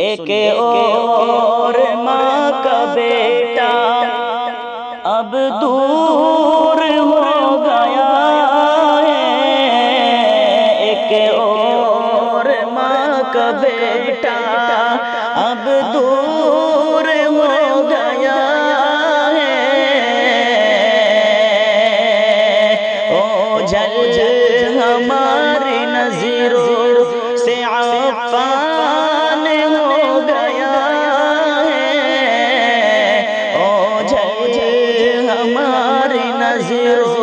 ایک اور ماں کا بیٹا اب دور ہو گیا ہے، ایک اور ماں کا بیٹا اب دور ہو گیا ہے، اوجھل ہماری نظروں سے عفان ہو گیا ہے، اوجھل ہماری نظروں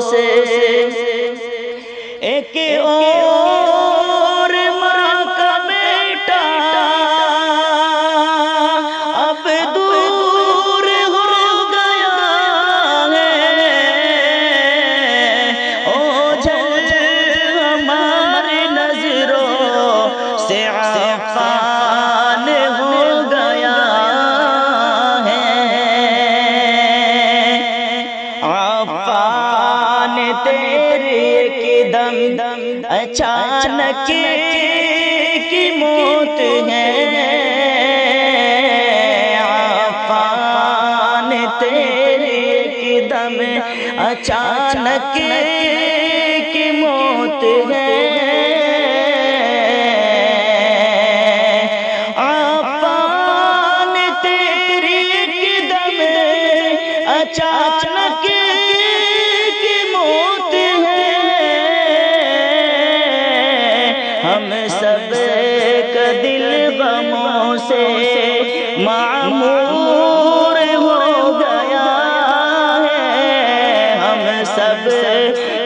سے ایک اور ماں کا بیٹا اب دور ہو گیا ہے، اوجھل ہماری نظروں سے عفان ہو گیا ہے، عفان تیری ایک دم اچانک کی موت ہے، عفان تیری ایک دم اچانک کی موت ہے، عفان تیری ایک دم اچانک کی موت ہے، ہم سب کا دل غموں سے معمور ہو گیا ہے، ہم سب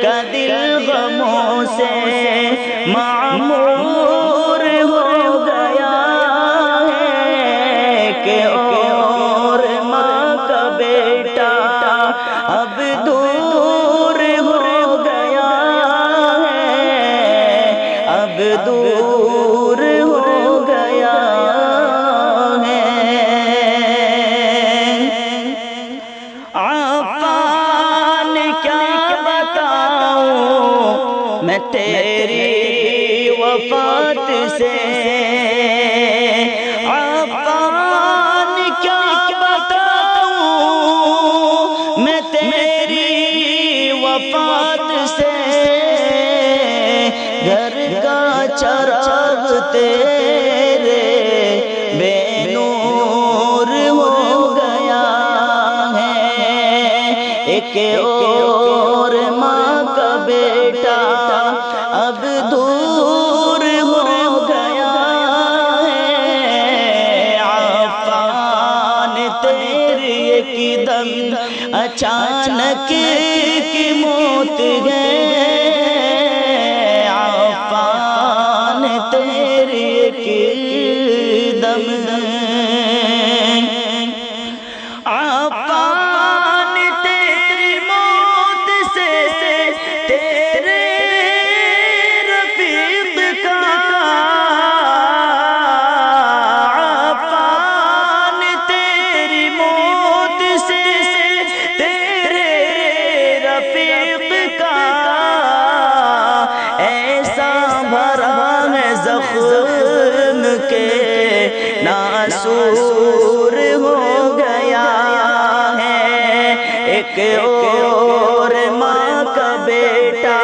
کا دل غموں سے معمور ہو گیا ہے، کہ اور ماں کا بیٹا اب دور ہو گیا ہے، اب دور ہو گیا ہے، عفان کیا بتاؤں میں تیری وفات سے، عفان کیا بتاؤں میں تیری وفات سے، گھر کا چراغ تیرے بے نور ہو گیا ہے، ایک اور ماں کا بیٹا اب دور ہو گیا ہے، عفان تیری ایک دم اچانک کی موت ہے، عفان تیری ایک دم، عفان تیری موت سے تیرے رفیق کا، عفان تیری موت سے تیرے رفیق کا ایسا بھرا ہے زخم کے ناسور ہو گیا ہے، ایک اور ماں کا بیٹا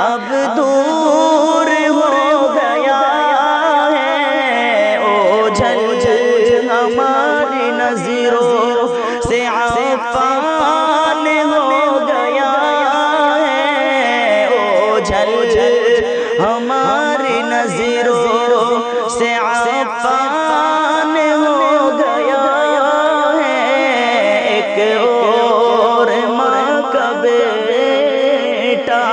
اب دور ہو گیا ہے، اوجھل ہماری نظروں سے عفان ہو گیا ہے، اوجھل ہماری نظروں سے عفان ہو گیا ہے، ایک اور ماں کا بیٹا،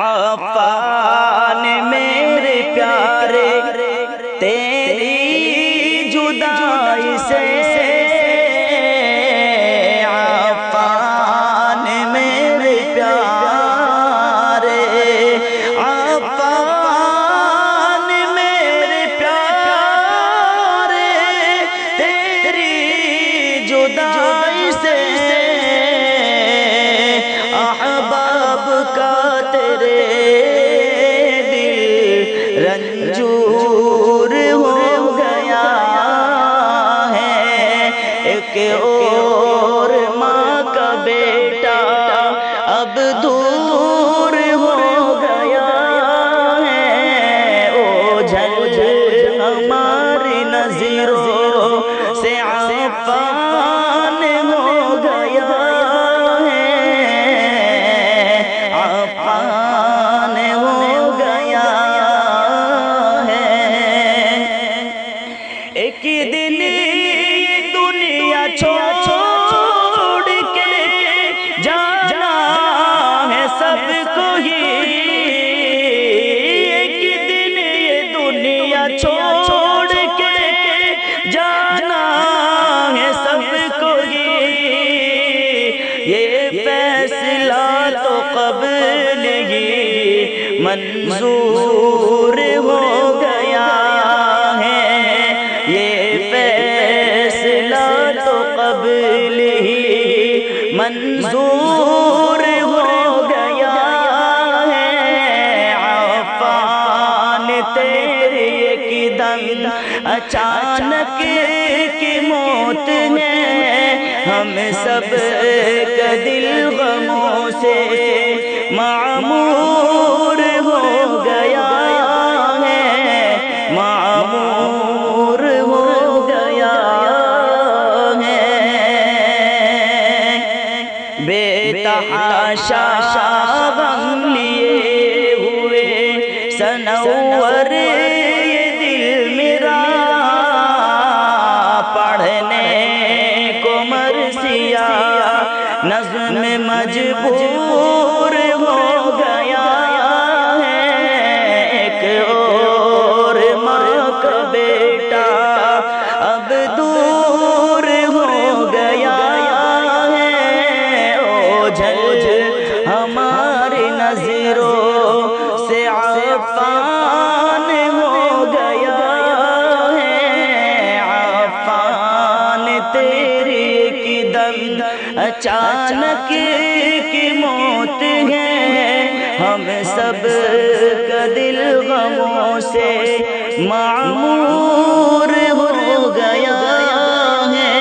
عفان میرے پیارے تیری جدائی سے، عفان میرے پیارے، عفان رنجور ہو گیا ہے، ایک اور ماں کا بیٹا اب دور ہو گیا ہے، اوجھل ہماری نظروں سے عفان ہو گیا ہے، عفان ہو گیا ہے۔ ایک دن دنیا چھوڑ کے جانا ہے سب کو ہی، ایک دن یہ دنیا چھوڑ کے جانا ہے سب کو ہی، یہ فیصلہ تو قبل ہی منظور ہو گیا ہے، یہ فیصلہ تو قبل ہی منظور ہو گیا ہے، عفان تیری ایک دم اچانک کی موت ہے، ہم سب کا دل غموں سے معمور ہو گیا ہے، معمور ہو گیا ہے، بے تحاشا غم لیے ہوئے سنور یہ دل میرا، پڑھنے کو مرثیہ نظم مجبور ہو گیا ہے، ایک اور ماں کا بیٹا اب دور ہو گیا ہے، اوجھل ہماری نظروں سے عفان ہو گیا ہے، عفان تیری کی دم اچانک کی موت ہے، ہم سب کا دل غموں سے معمور ہو گیا ہے،